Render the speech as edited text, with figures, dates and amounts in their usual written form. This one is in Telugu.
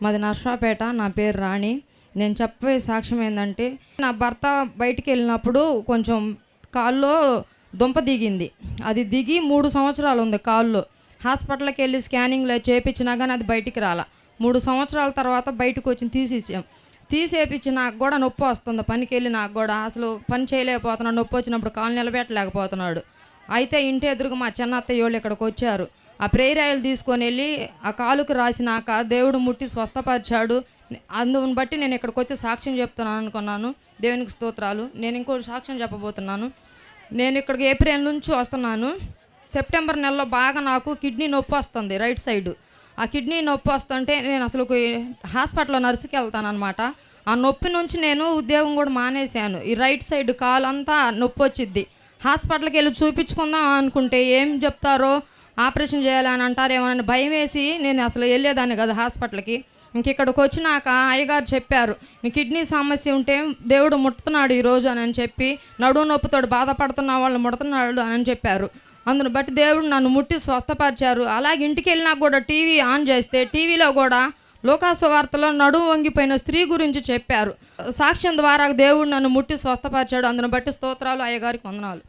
మాది నర్సాపేట. నా పేరు రాణి. నేను చెప్పే సాక్ష్యం ఏంటంటే, నా భర్త బయటికి వెళ్ళినప్పుడు కొంచెం కాల్లో దుంప దిగింది. అది దిగి 3 సంవత్సరాలు ఉంది కాల్లో. హాస్పిటల్కి వెళ్ళి స్కానింగ్లో చేయించినా కానీ అది బయటికి రాలా. 3 సంవత్సరాల తర్వాత బయటకు వచ్చి తీసేసాం. తీసేపించి నాకు కూడా నొప్పి వస్తుంది. పనికి వెళ్ళి నాకు కూడా అసలు పని చేయలేకపోతున్నాడు. నొప్పి వచ్చినప్పుడు కాలు నిలబెట్టలేకపోతున్నాడు. అయితే ఇంటి ఎదురుగా మా చిన్న అత్తయ్య వాళ్ళు ఇక్కడికి వచ్చారు. ఆ ప్రేయర్ ఆయిల్ తీసుకొని వెళ్ళి ఆ కాలుకు రాసినాక దేవుడు ముట్టి స్వస్థపరిచాడు. అందుని బట్టి నేను ఇక్కడికి వచ్చి సాక్ష్యం చెప్తున్నాను అనుకున్నాను. దేవునికి స్తోత్రాలు. నేను ఇంకో సాక్ష్యం చెప్పబోతున్నాను. నేను ఇక్కడికి ఏప్రిల్ నుంచి వస్తున్నాను. సెప్టెంబర్ నెలలో బాగా నాకు కిడ్నీ నొప్పి వస్తుంది రైట్ సైడ్. ఆ కిడ్నీ నొప్పి వస్తుంటే నేను అసలు హాస్పిటల్లో నర్సుకి వెళ్తాను అనమాట. ఆ నొప్పి నుంచి నేను ఉద్యోగం కూడా మానేశాను. ఈ రైట్ సైడ్ కాలంతా నొప్పి వచ్చిద్ది. హాస్పిటల్కి వెళ్ళి చూపించుకుందాం అనుకుంటే ఏం చెప్తారో ఆపరేషన్ చేయాలని అంటారేమోనని భయం వేసి నేను అసలు వెళ్ళేదాన్ని కదా హాస్పిటల్కి. ఇక్కడికి వచ్చినాక అయ్యగారు చెప్పారు, నీ కిడ్నీ సమస్య ఉంటే దేవుడు ముట్టుతున్నాడు ఈరోజు అని చెప్పి, నడుము నొప్పితో బాధపడుతున్న వాళ్ళు ముడుతున్నాడు అని చెప్పారు. అందును బట్టి దేవుడు నన్ను ముట్టి స్వస్థపరిచారు. అలాగే ఇంటికి వెళ్ళినా కూడా టీవీ ఆన్ చేస్తే టీవీలో కూడా లోకాసు వార్తలో నడుము వంగిపోయిన స్త్రీ గురించి చెప్పారు. సాక్ష్యం ద్వారా దేవుడు నన్ను ముట్టి స్వస్థపరిచాడు. అందును బట్టి స్తోత్రాలు. అయ్యగారికి వందనాలు.